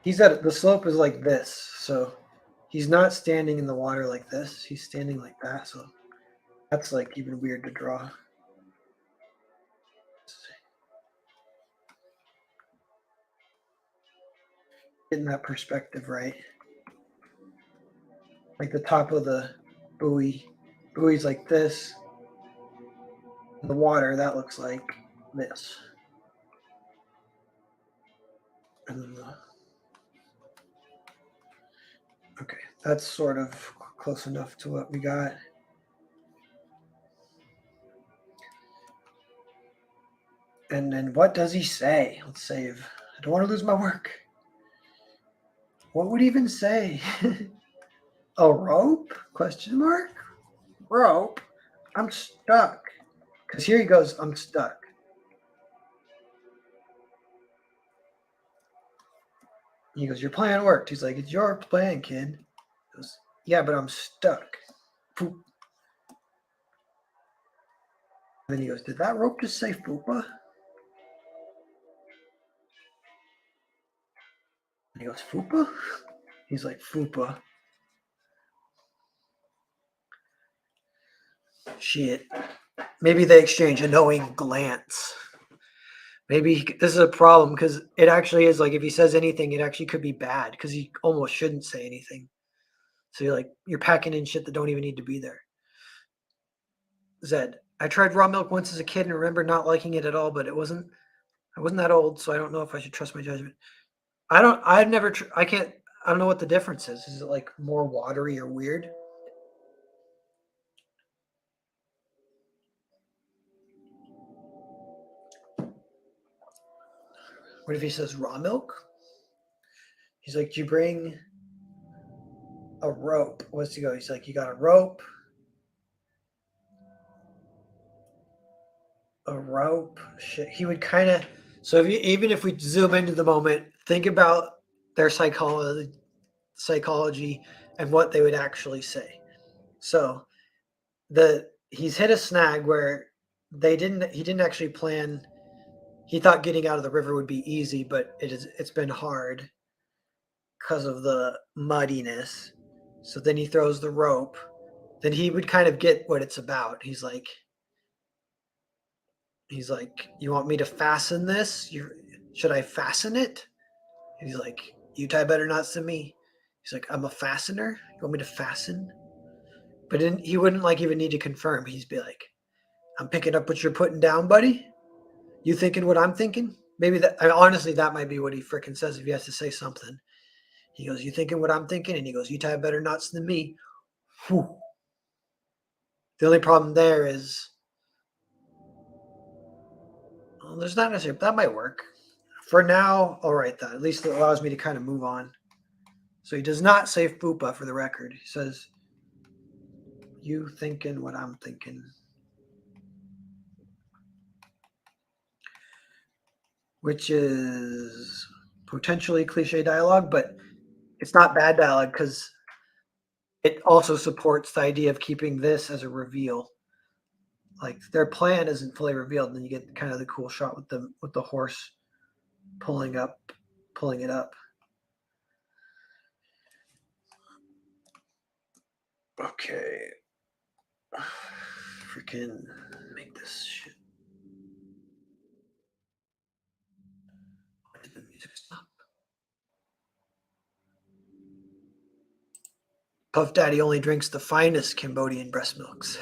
he's at the slope is like this, so he's not standing in the water like this. He's standing like that, so that's like even weird to draw. Getting that perspective right. Like the top of the buoy. Buoy's like this. The water, that looks like this. And then okay, that's sort of close enough to what we got. And then what does he say? Let's save. I don't want to lose my work. What would he even say? A rope? Question mark? Rope? I'm stuck. Because here he goes, I'm stuck. He goes, your plan worked. He's like, it's your plan, kid. He goes, yeah, but I'm stuck. Poop. And then he goes, did that rope just say Fupa? And he goes, Fupa? He's like, Fupa. Shit. Maybe they exchange a knowing glance. Maybe this is a problem because it actually is like if he says anything, it actually could be bad because he almost shouldn't say anything. So you're packing in shit that don't even need to be there. Zed, I tried raw milk once as a kid and remember not liking it at all, but I wasn't that old, so I don't know if I should trust my judgment. I can't, I don't know what the difference is. Is it like more watery or weird? What if he says raw milk? He's like, do you bring a rope? What's he go? He's like, you got a rope? A rope? Shit. He would kind of. So even if we zoom into the moment, think about their psychology and what they would actually say. So he's hit a snag where he didn't actually plan. He thought getting out of the river would be easy, but it's been hard because of the muddiness. So then he throws the rope. Then he would kind of get what it's about. He's like, you want me to fasten this? Should I fasten it? He's like, you tie better knots than me. He's like, I'm a fastener. You want me to fasten? But he wouldn't like even need to confirm. He'd be like, I'm picking up what you're putting down, buddy. You thinking what I'm thinking? Maybe honestly, that might be what he fricking says if he has to say something. He goes, you thinking what I'm thinking? And he goes, you tie better knots than me. Whew. The only problem there is, well, there's not necessarily, that might work. For now, I'll write that. At least it allows me to kind of move on. So he does not say Fupa for the record. He says, you thinking what I'm thinking. Which is potentially cliche dialogue, but it's not bad dialogue because it also supports the idea of keeping this as a reveal. Like their plan isn't fully revealed, and then you get kind of the cool shot with the horse pulling it up. Okay. Freaking make this shit. Why did the music stop? Puff Daddy only drinks the finest Cambodian breast milks.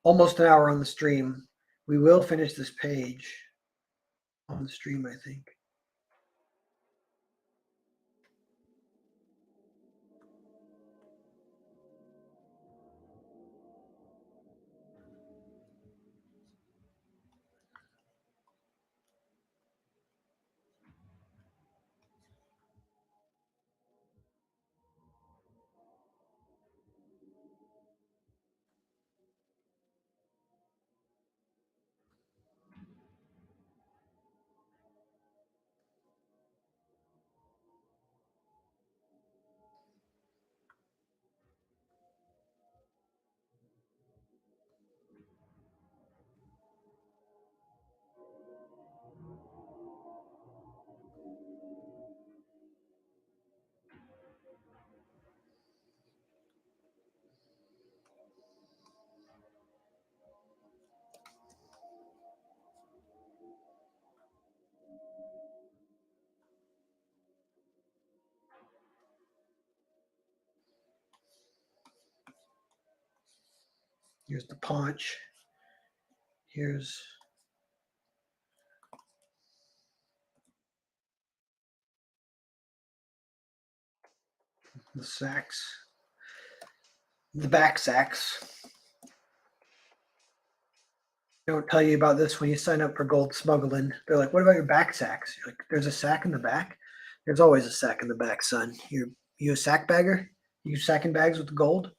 Almost an hour on the stream. We will finish this page on the stream, I think. Here's the paunch. Here's the sacks, the back sacks. They don't tell you about this when you sign up for gold smuggling. They're like, "What about your back sacks?" You're like, "There's a sack in the back." There's always a sack in the back, son. You a sack bagger? You sacking bags with the gold?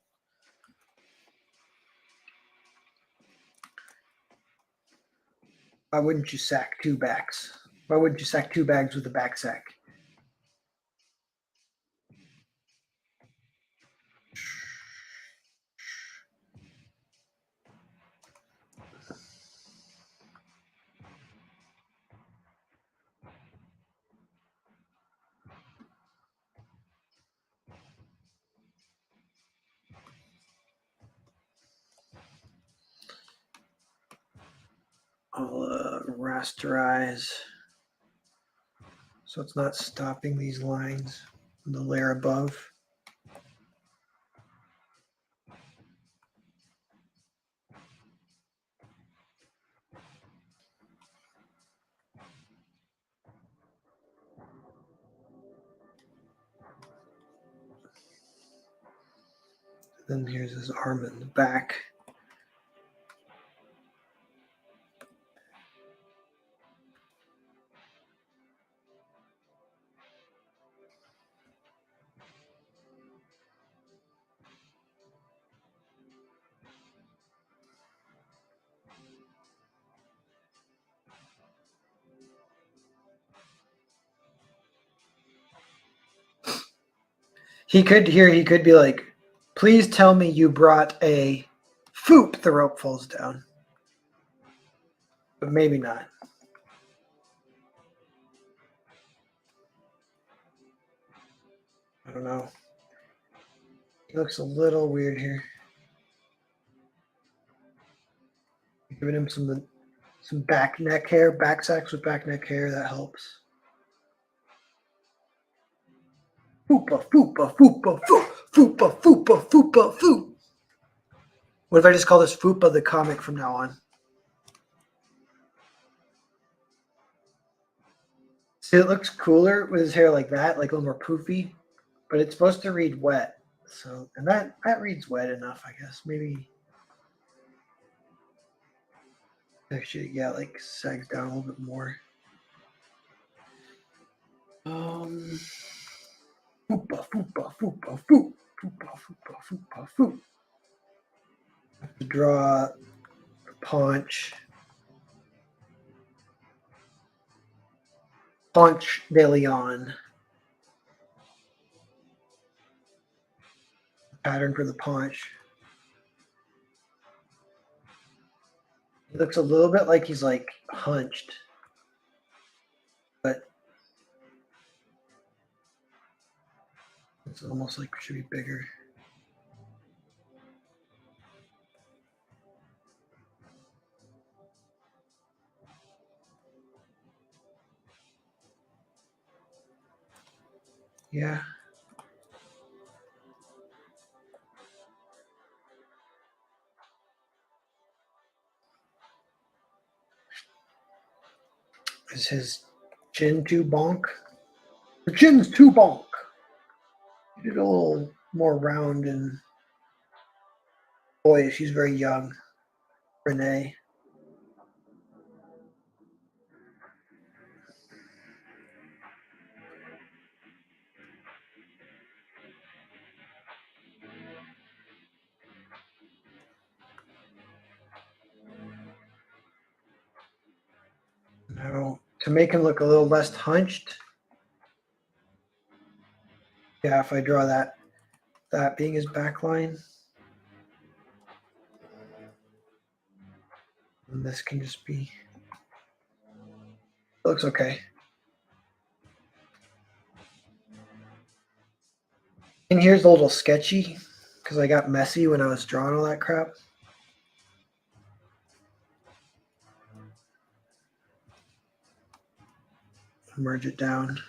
Why wouldn't you sack two backs? Why wouldn't you sack two bags with a back sack? I'll rasterize so it's not stopping these lines in the layer above. Then here's his arm in the back. He could be like, "Please tell me you brought a foop." The rope falls down, but maybe not. I don't know. He looks a little weird here. Giving him some back neck hair, back sacks with back neck hair. That helps. Foopa, foopa, foopa, foop, foopa, foopa, foopa, foop. What if I just call this Foopa the comic from now on? See, it looks cooler with his hair like that, like a little more poofy, but it's supposed to read wet. So, and that reads wet enough, I guess. Maybe actually, yeah, like sags down a little bit more. Foopa, foopa, foopa, foop, foopa, foopa, foopa, foop. Draw the paunch. Paunch de Leon. Pattern for the paunch. He looks a little bit like he's like hunched, but it's almost like it should be bigger. Yeah. Is his chin too bonk? The chin's too bonk. He did a little more round and boy, she's very young. Renee. Now, to make him look a little less hunched, yeah, if I draw that being his back line, and this can just be, looks okay. And here's a little sketchy because I got messy when I was drawing all that crap. Merge it down.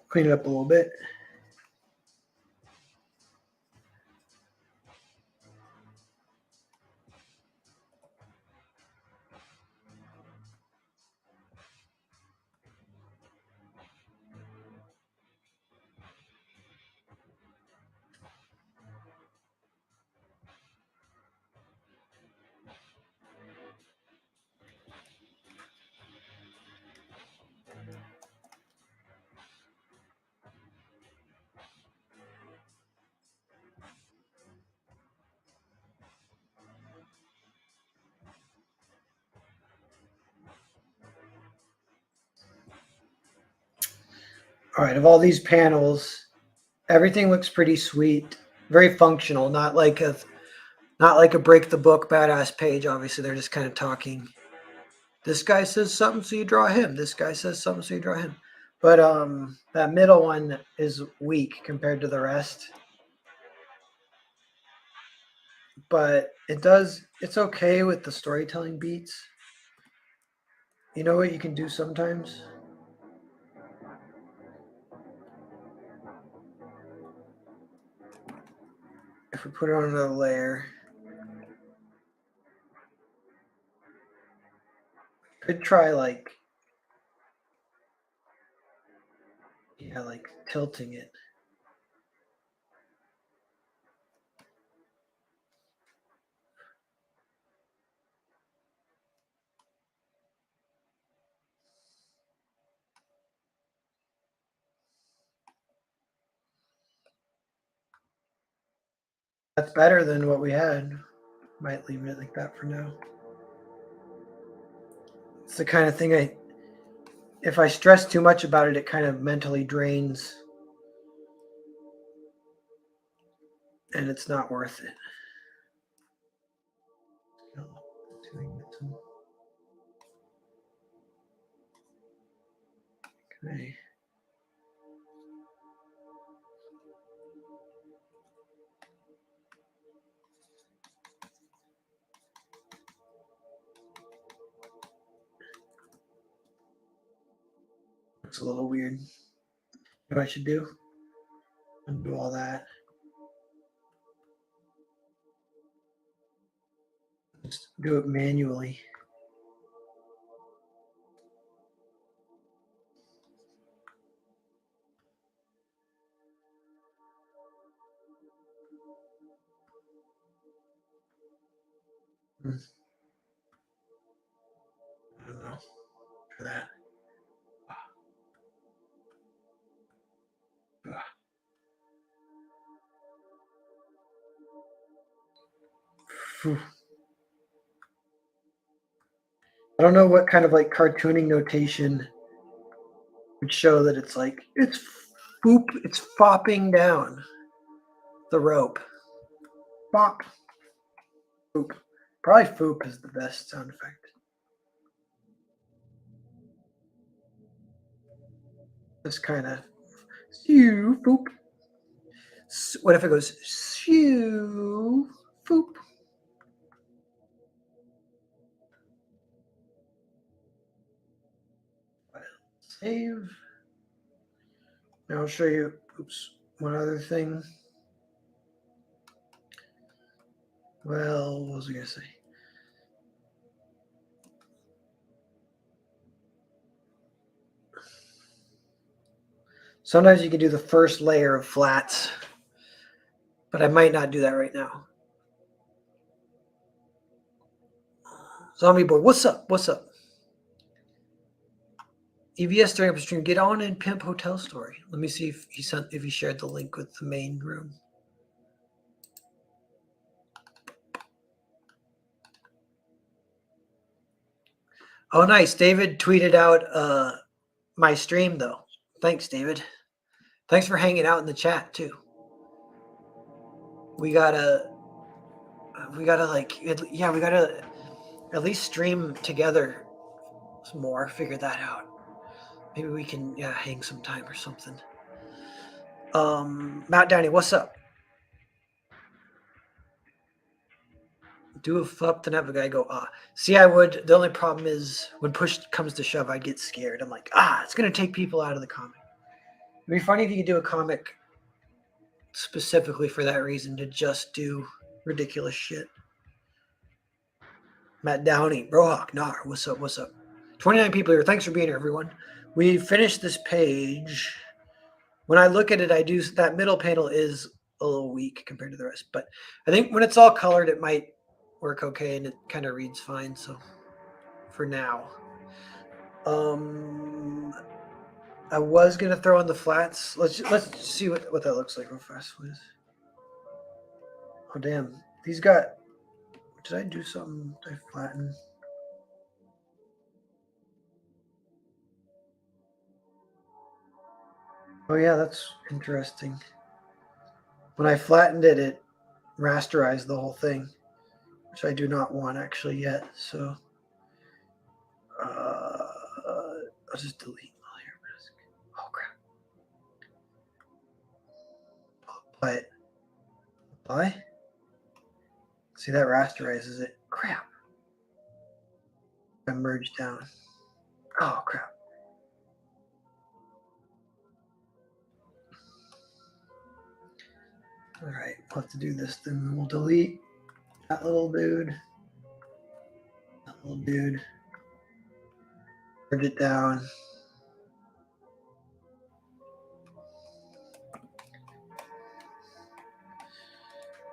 Clean it up a little bit. All right, of all these panels, everything looks pretty sweet, very functional, not like a break the book badass page. Obviously, they're just kind of talking. This guy says something, so you draw him. This guy says something, so you draw him. But that middle one is weak compared to the rest. But it's okay with the storytelling beats. You know what you can do sometimes? If we put it on another layer, could try like tilting it. That's better than what we had. Might leave it like that for now. It's the kind of thing if I stress too much about it, it kind of mentally drains, and it's not worth it. Okay. It's a little weird. What I should do? Undo all that. Just do it manually. I don't know. For that. I don't know what kind of like cartooning notation would show that it's like it's fopping down the rope. Bop. Foop. Probably foop is the best sound effect. This kind of shoo foop. What if it goes shoo foop? Save. Now I'll show you. Oops. One other thing. Well, what was I gonna say? Sometimes you can do the first layer of flats, but I might not do that right now. Zombie boy, what's up? What's up? EVS during up stream. Get on and pimp hotel story. Let me see if he shared the link with the main room. Oh, nice. David tweeted out my stream though. Thanks, David. Thanks for hanging out in the chat too. We gotta at least stream together some more. Figure that out. Maybe we can hang some time or something. Matt Downey, what's up? Do a flip, then have a guy go, ah. See, I would. The only problem is when push comes to shove, I'd get scared. I'm like, it's going to take people out of the comic. It'd be funny if you could do a comic specifically for that reason, to just do ridiculous shit. Matt Downey, Brohawk, Nar, what's up, what's up? 29 people here. Thanks for being here, everyone. We finished this page. When I look at it, that middle panel is a little weak compared to the rest. But I think when it's all colored, it might work okay, and it kind of reads fine. So for now, I was gonna throw in the flats. Let's see what that looks like real fast, please. Oh damn, these got. Did I do something? Did I flatten? Oh yeah, that's interesting. When I flattened it, it rasterized the whole thing, which I do not want actually yet. So I'll just delete layer mask. Oh crap. Apply it. Apply. See, that rasterizes it. Crap. I merged down. Oh crap. All right, we'll have to do this. Then we'll delete that little dude. That little dude. Merge it down.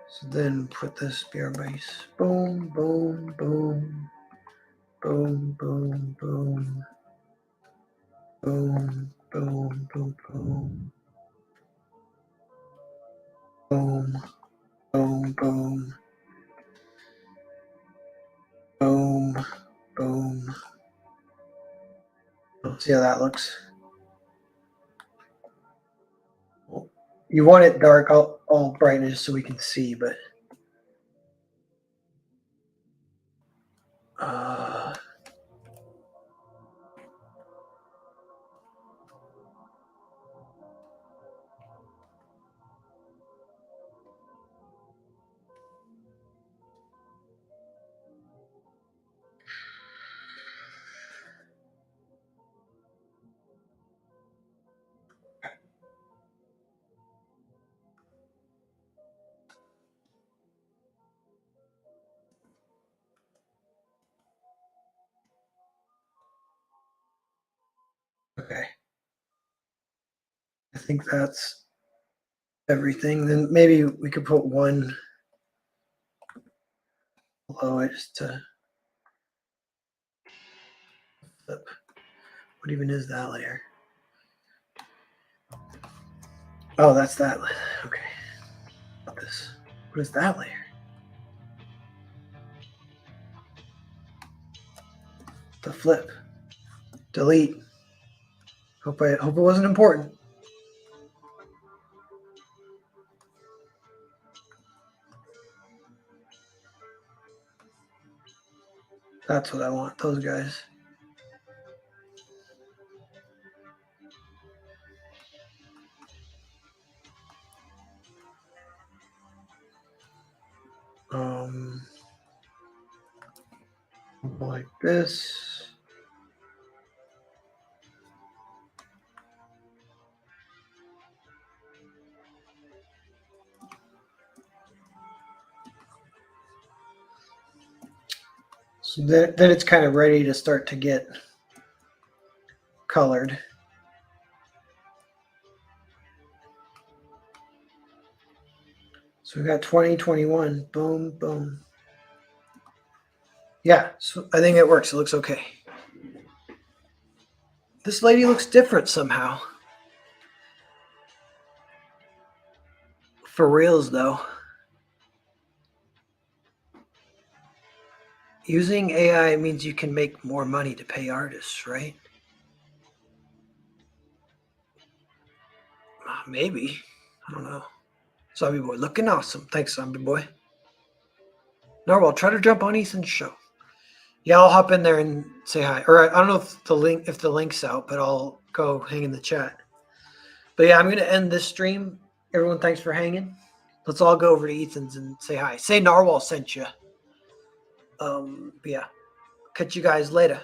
So then put this beer base. Boom, boom, boom. Boom, boom, boom. Boom, boom, boom, boom. Boom, boom, boom. Boom, boom. See how that looks? You want it dark, all brightness so we can see, but okay. I think that's everything. Then maybe we could put one below it just to flip. What even is that layer? Oh, that's that. Okay. What this? What is that layer? The flip. Delete. Hope it wasn't important. That's what I want, those guys. Like this. So then it's kind of ready to start to get colored. So we got 2021. Boom, boom. Yeah, so I think it works. It looks okay. This lady looks different somehow. For reals, though. Using AI means you can make more money to pay artists, right? Maybe. I don't know. Zombie Boy looking awesome. Thanks, Zombie Boy. Narwhal, try to jump on Ethan's show. Yeah, I'll hop in there and say hi. Or I don't know if the link's out, but I'll go hang in the chat. But yeah, I'm gonna end this stream. Everyone, thanks for hanging. Let's all go over to Ethan's and say hi. Say Narwhal sent you. But yeah, catch you guys later.